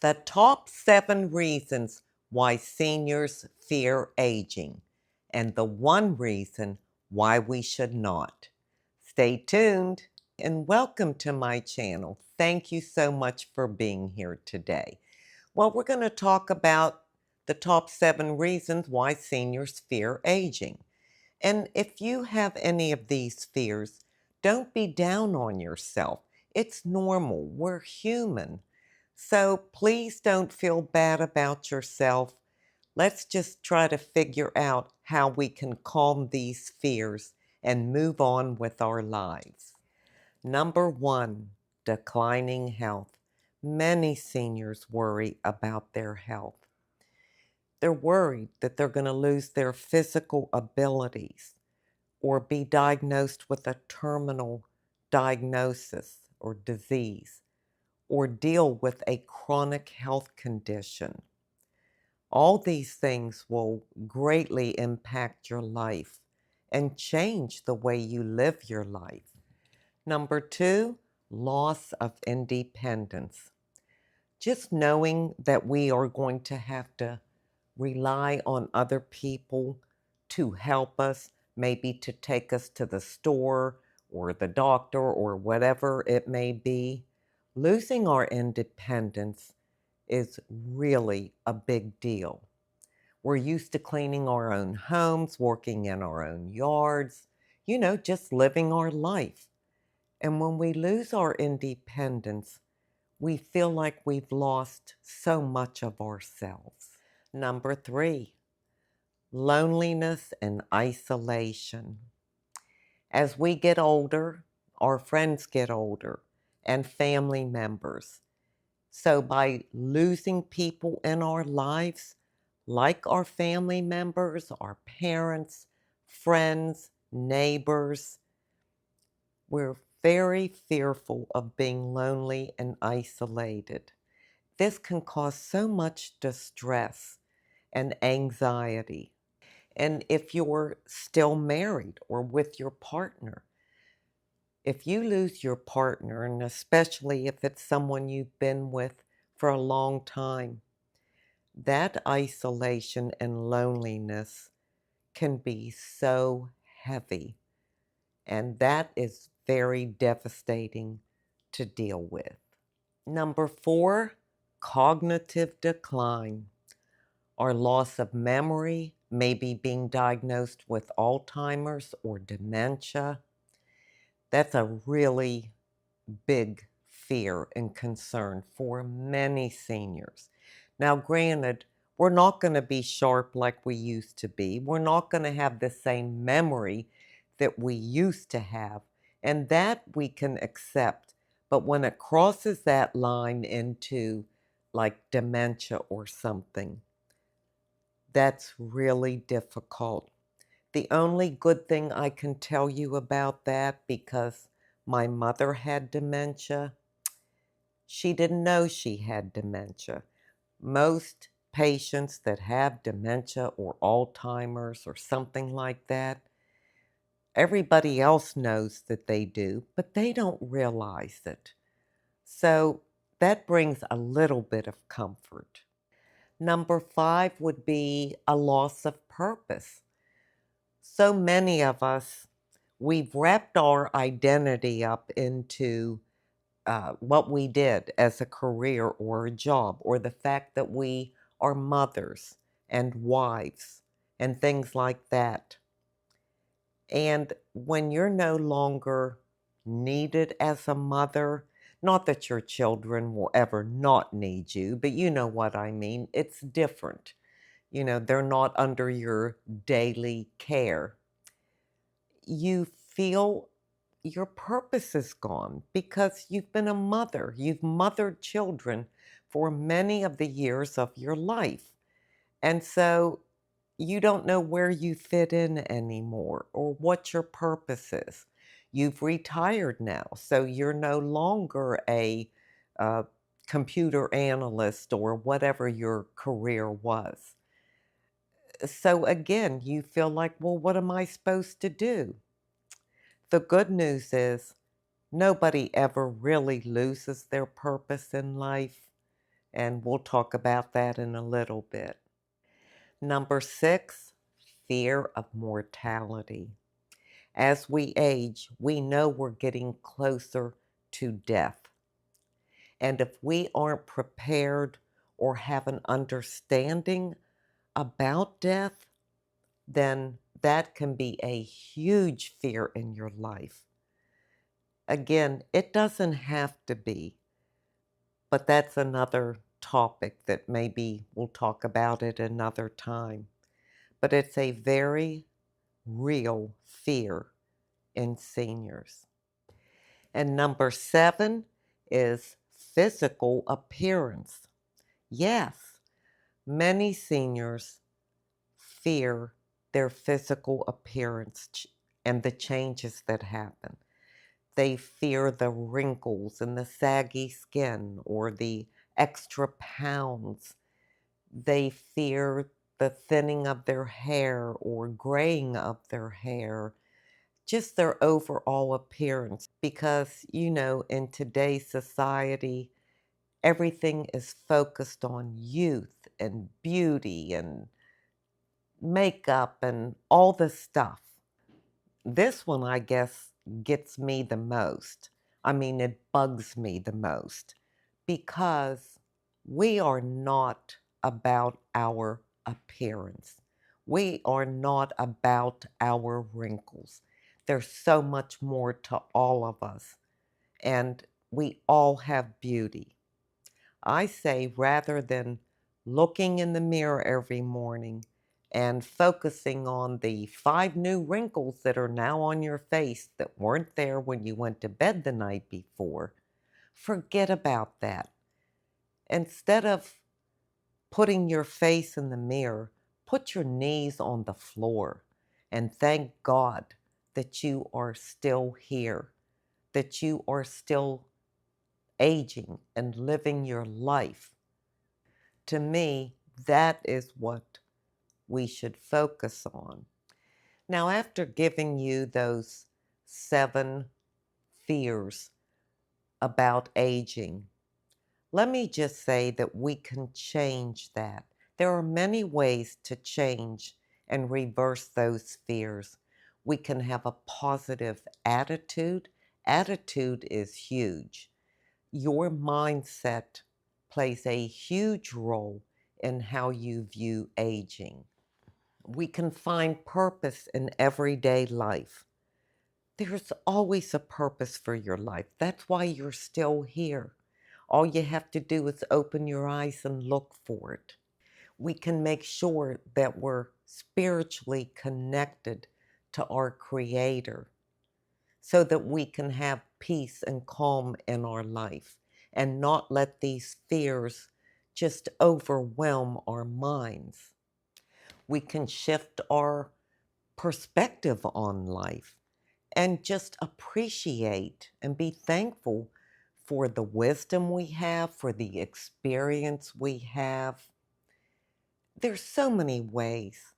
The top 7 reasons why seniors fear aging, and the one reason why we should not. Stay tuned and welcome to my channel. Thank you so much for being here today. Well, we're going to talk about the top 7 reasons why seniors fear aging. And if you have any of these fears, don't be down on yourself. It's normal. We're human. So please don't feel bad about yourself. Let's just try to figure out how we can calm these fears and move on with our lives. Number 1, declining health. Many seniors worry about their health. They're worried that they're going to lose their physical abilities or be diagnosed with a terminal diagnosis or disease, or deal with a chronic health condition. All these things will greatly impact your life and change the way you live your life. Number 2, loss of independence. Just knowing that we are going to have to rely on other people to help us, maybe to take us to the store or the doctor or whatever it may be. Losing our independence is really a big deal. We're used to cleaning our own homes, working in our own yards, just living our life. And when we lose our independence, we feel like we've lost so much of ourselves. Number 3, loneliness and isolation. As we get older, our friends get older and family members. So by losing people in our lives, like our family members, our parents, friends, neighbors, we're very fearful of being lonely and isolated. This can cause so much distress and anxiety. And if you're still married or with your partner, if you lose your partner, and especially if it's someone you've been with for a long time, that isolation and loneliness can be so heavy. And that is very devastating to deal with. Number 4, cognitive decline. Or loss of memory, maybe being diagnosed with Alzheimer's or dementia. That's a really big fear and concern for many seniors. Now, granted, we're not going to be sharp like we used to be. We're not going to have the same memory that we used to have, and that we can accept. But when it crosses that line into like dementia or something, that's really difficult. The only good thing I can tell you about that, because my mother had dementia, she didn't know she had dementia. Most patients that have dementia or Alzheimer's or something like that, everybody else knows that they do, but they don't realize it. So that brings a little bit of comfort. Number 5 would be a loss of purpose. So many of us, we've wrapped our identity up into what we did as a career or a job, or the fact that we are mothers and wives and things like that. And when you're no longer needed as a mother, not that your children will ever not need you, but you know what I mean. It's different. They're not under your daily care. You feel your purpose is gone because you've been a mother. You've mothered children for many of the years of your life. And so you don't know where you fit in anymore or what your purpose is. You've retired now, so you're no longer a uh, computer analyst or whatever your career was. So again, you feel like, well, what am I supposed to do? The good news is nobody ever really loses their purpose in life. and we'll talk about that in a little bit. Number 6, fear of mortality. As we age, we know we're getting closer to death. And if we aren't prepared or have an understanding about death, then that can be a huge fear in your life. Again, it doesn't have to be, but that's another topic that maybe we'll talk about it another time. But it's a very real fear in seniors. And number 7 is physical appearance. Yes, many seniors fear their physical appearance and the changes that happen. They fear the wrinkles and the saggy skin or the extra pounds. They fear the thinning of their hair or graying of their hair, just their overall appearance. Because, in today's society, everything is focused on youth and beauty and makeup and all the stuff. This one, I guess, gets me the most. I mean, it bugs me the most because we are not about our appearance. We are not about our wrinkles. There's so much more to all of us, and we all have beauty. I say rather than looking in the mirror every morning and focusing on the 5 new wrinkles that are now on your face that weren't there when you went to bed the night before, forget about that. Instead of putting your face in the mirror, put your knees on the floor and thank God that you are still here, that you are still aging and living your life. To me, that is what we should focus on. Now, after giving you those 7 fears about aging, let me just say that we can change that. There are many ways to change and reverse those fears. We can have a positive attitude. Attitude is huge. Your mindset plays a huge role in how you view aging. We can find purpose in everyday life. There's always a purpose for your life. That's why you're still here. All you have to do is open your eyes and look for it. We can make sure that we're spiritually connected to our Creator so that we can have peace and calm in our life and not let these fears just overwhelm our minds. We can shift our perspective on life and just appreciate and be thankful for the wisdom we have, for the experience we have. There's so many ways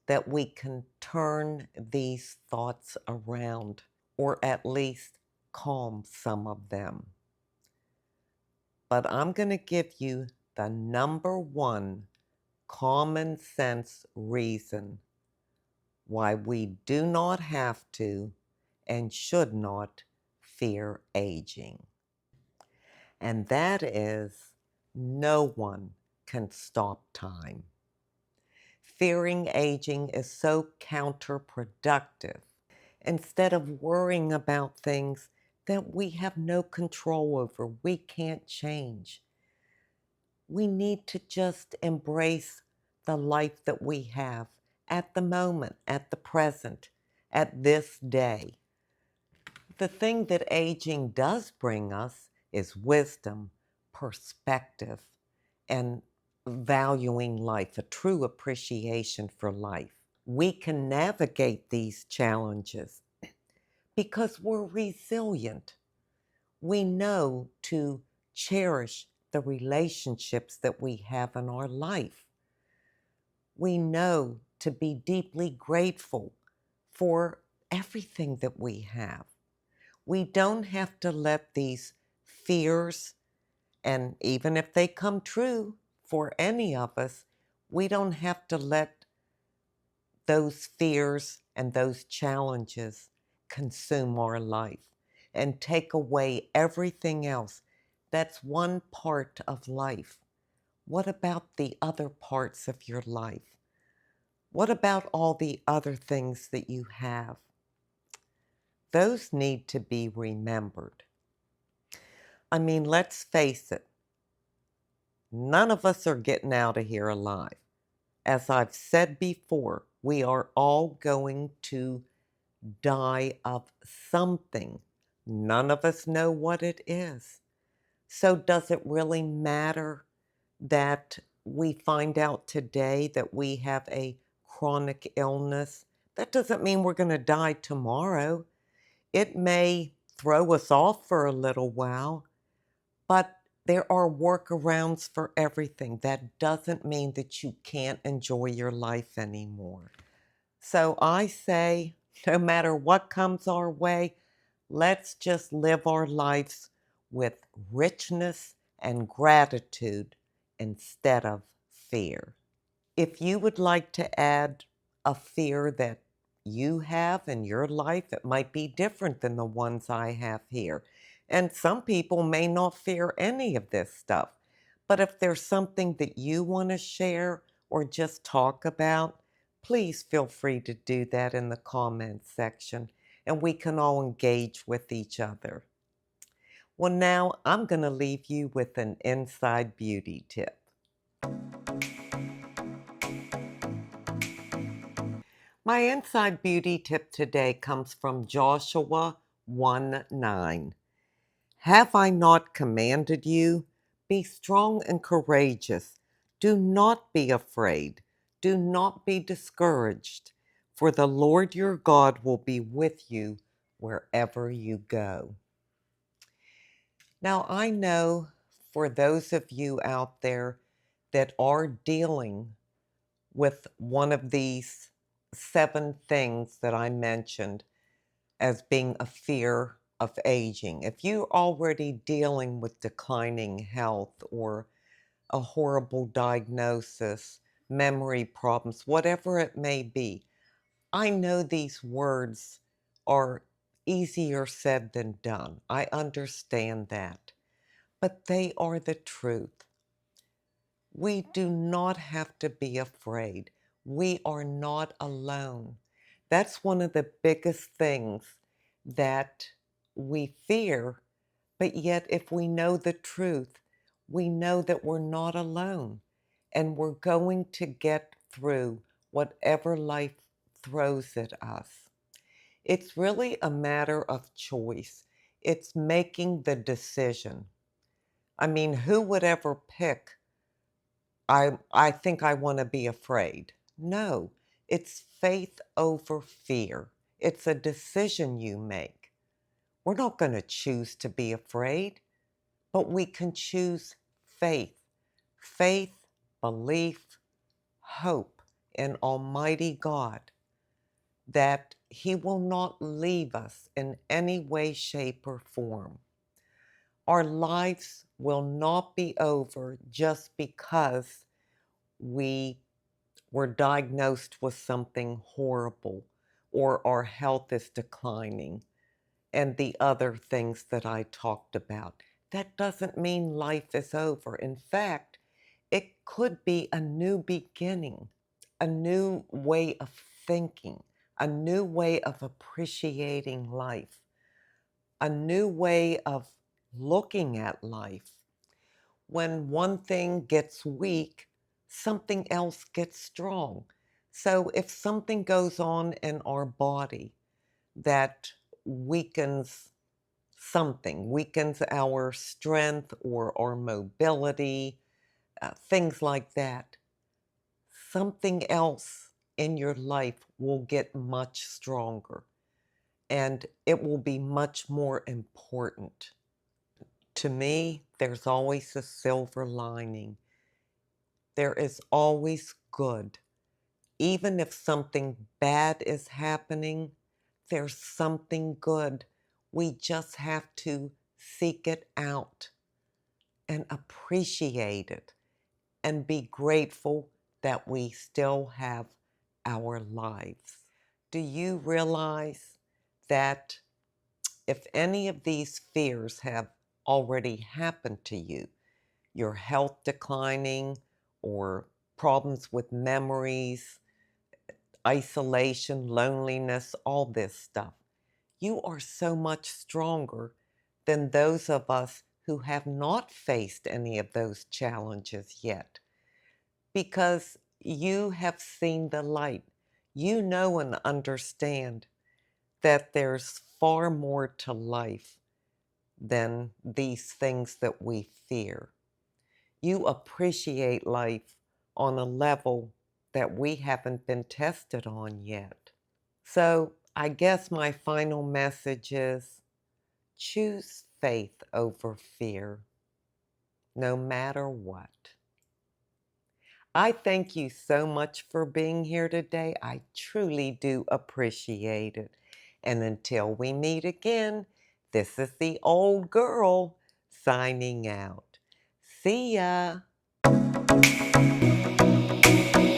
that we can turn these thoughts around, or at least calm some of them. But I'm going to give you the number 1 common sense reason why we do not have to and should not fear aging. And that is no one can stop time. Fearing aging is so counterproductive. Instead of worrying about things that we have no control over, we can't change, we need to just embrace the life that we have at the moment, at the present, at this day. The thing that aging does bring us is wisdom, perspective, and valuing life, a true appreciation for life. We can navigate these challenges because we're resilient. We know to cherish the relationships that we have in our life. We know to be deeply grateful for everything that we have. We don't have to let these fears And even if they come true for any of us, we don't have to let those fears and those challenges consume our life and take away everything else. That's one part of life. What about the other parts of your life? What about all the other things that you have? Those need to be remembered. I mean, let's face it, none of us are getting out of here alive. As I've said before, we are all going to die of something. None of us know what it is. So, does it really matter that we find out today that we have a chronic illness? That doesn't mean we're going to die tomorrow. It may throw us off for a little while, but there are workarounds for everything. That doesn't mean that you can't enjoy your life anymore. So I say, no matter what comes our way, let's just live our lives with richness and gratitude instead of fear. If you would like to add a fear that you have in your life, it might be different than the ones I have here. And some people may not fear any of this stuff. But if there's something that you want to share or just talk about, please feel free to do that in the comments section and we can all engage with each other. Well, now I'm going to leave you with an inside beauty tip. My inside beauty tip today comes from Joshua 1:9. Have I not commanded you? Be strong and courageous. Do not be afraid. Do not be discouraged, for the Lord your God will be with you wherever you go. Now, I know for those of you out there that are dealing with one of these 7 things that I mentioned as being a fear of aging. If you're already dealing with declining health or a horrible diagnosis, memory problems, whatever it may be, I know these words are easier said than done. I understand that. But they are the truth. We do not have to be afraid. We are not alone. That's one of the biggest things that we fear, but yet if we know the truth, we know that we're not alone and we're going to get through whatever life throws at us. It's really a matter of choice. It's making the decision. I mean, who would ever pick I think I want to be afraid. No, it's faith over fear. It's a decision you make. We're not going to choose to be afraid, but we can choose faith. Faith, belief, hope in Almighty God that He will not leave us in any way, shape, or form. Our lives will not be over just because we were diagnosed with something horrible or our health is declining and the other things that I talked about. That doesn't mean life is over. In fact, it could be a new beginning, a new way of thinking, a new way of appreciating life, a new way of looking at life. When one thing gets weak, something else gets strong. So if something goes on in our body that weakens something, weakens our strength or our mobility, things like that, something else in your life will get much stronger and it will be much more important. To me, there's always a silver lining. There is always good. Even if something bad is happening, there's something good. We just have to seek it out and appreciate it and be grateful that we still have our lives. Do you realize that if any of these fears have already happened to you, your health declining or problems with memories, isolation, loneliness, all this stuff, you are so much stronger than those of us who have not faced any of those challenges yet because you have seen the light. You know and understand that there's far more to life than these things that we fear. You appreciate life on a level that we haven't been tested on yet. So I guess my final message is choose faith over fear, no matter what. I thank you so much for being here today. I truly do appreciate it. And until we meet again, this is the old girl signing out. See ya.